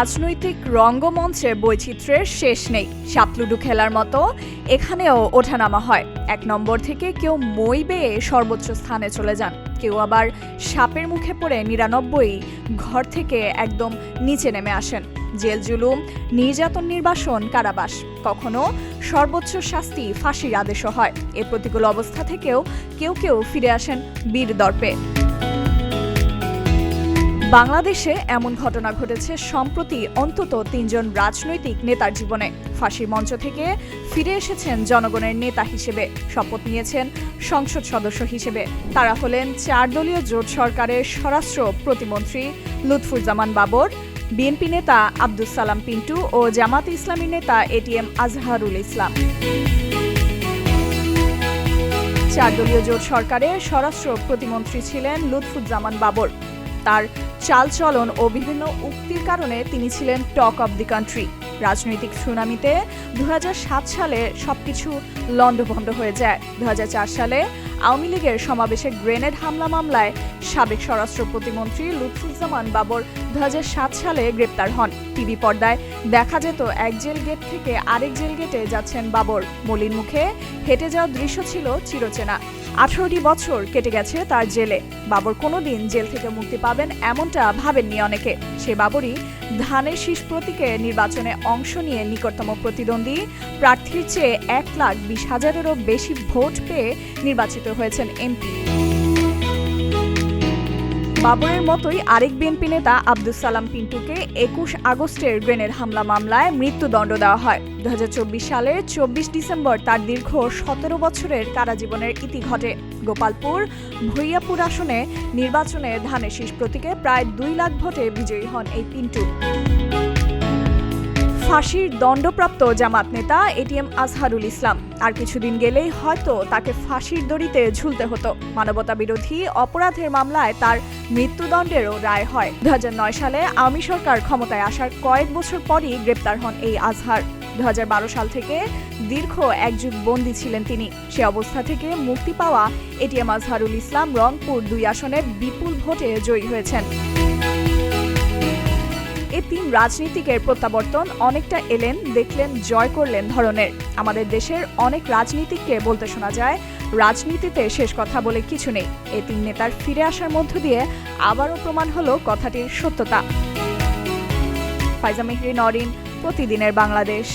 রাজনৈতিক রঙ্গমঞ্চের বৈচিত্র্যের শেষ নেই। সাপলুডু খেলার মতো এখানেও ওঠানামা হয়। 1 নম্বর থেকে কেউ মই বেয়ে সর্বোচ্চ স্থানে চলে যান, কেউ আবার সাপের মুখে পড়ে 99 ঘর থেকে একদম নিচে নেমে আসেন। জেল জুলুম, নির্যাতন, নির্বাসন, কারাবাস, কখনো সর্বোচ্চ শাস্তি ফাঁসির আদেশও হয়। এ প্রতিকূল অবস্থা থেকেও কেউ কেউ ফিরে আসেন বীর দর্পে। বাংলাদেশে এমন ঘটনা ঘটেছে সম্প্রতি অন্তত 3 জন রাজনৈতিক নেতার জীবনে। ফাঁসির মঞ্চ থেকে ফিরে এসেছেন জনগণের নেতা হিসেবে, শপথ নিয়েছেন সংসদ সদস্য হিসেবে। তারা হলেন 4 দলীয় জোট সরকারের স্বরাষ্ট্র প্রতিমন্ত্রী লুৎফুজ্জামান বাবর, বিএনপি নেতা আব্দুস সালাম পিন্টু ও জামাতে ইসলামী নেতা এটিএম আজহারুল ইসলাম। 4 দলীয় জোট সরকারের স্বরাষ্ট্র প্রতিমন্ত্রী ছিলেন লুৎফুজ্জামান বাবর। তার চালচলন ও বিভিন্ন উক্তির কারণে তিনি ছিলেন টক অব দি কান্ট্রি। রাজনৈতিক সুনামিতে 2007 সালে সবকিছু লণ্ডভণ্ড হয়ে যায়। 2004 সালে আওয়ামী লীগের সমাবেশে গ্রেনেড হামলা মামলায় সাবেক স্বরাষ্ট্র প্রতিমন্ত্রী লুৎফুজ্জামান বাবর 2007 সালে গ্রেপ্তার হন। টিভি পর্দায় দেখা যেত এক জেল গেট থেকে আরেক জেল গেটে যাচ্ছেন বাবর। মলিন মুখে হেঁটে যাওয়ার দৃশ্য ছিল চিরচেনা। 18টি বছর কেটে গেছে তার জেলে। বাবর কোনোদিন জেল থেকে মুক্তি পাবেন এমনটা ভাবেননি অনেকে। সে বাবরই ধানের শীষ প্রতীকে নির্বাচনে অংশ নিয়ে নিকটতম প্রতিদ্বন্দ্বী প্রার্থীর চেয়ে 1,20,000-এরও বেশি ভোট পেয়ে নির্বাচিত হয়েছেন এমপি। বাবরের মতোই আরেক বিএনপি নেতা আব্দুস সালাম পিন্টুকে 21 আগস্টের গ্রেনেড হামলা মামলায় মৃত্যুদণ্ড দেওয়া হয়। 2024 সালের 24 ডিসেম্বর তার দীর্ঘ 17 বছরের কারাজীবনের ইতি ঘটে। গোপালপুর ভৈয়াপুর আসনে নির্বাচনে ধানের শীষ প্রতীকে প্রায় 2 লাখ ভোটে বিজয়ী হন এই পিন্টু। ফাঁসির দণ্ডপ্রাপ্ত জামাত নেতা এটিএম আজহারুল ইসলাম আর কিছুদিন গেলেই হয়তো তাকে ফাঁসির দড়িতে ঝুলতে হতো। মানবতা বিরোধী অপরাধের মামলায় তার মৃত্যুদণ্ডেরও রায় হয়। 2009 সালে আওয়ামী সরকার ক্ষমতায় আসার কয়েক বছর পরই গ্রেপ্তার হন এই আজহার। 2012 সাল থেকে দীর্ঘ 1 যুগ বন্দী ছিলেন তিনি। সে অবস্থা থেকে মুক্তি পাওয়া এটিএম আজহারুল ইসলাম রংপুর 2 আসনে বিপুল ভোটে জয়ী হয়েছেন। এই 3 রাজনীতিকের প্রত্যাবর্তন অনেকটা এলেন, দেখলেন, জয় করলেন ধরনের। আমাদের দেশের অনেক রাজনীতিককে বলতে শোনা যায়, রাজনীতিতে শেষ কথা বলে কিছু নেই। এই 3 নেতার ফিরে আসার মধ্য দিয়ে আবারও প্রমাণ হলো কথাটির সত্যতা। ফাইজা মেহরি, নরিন, প্রতিদিনের বাংলাদেশ।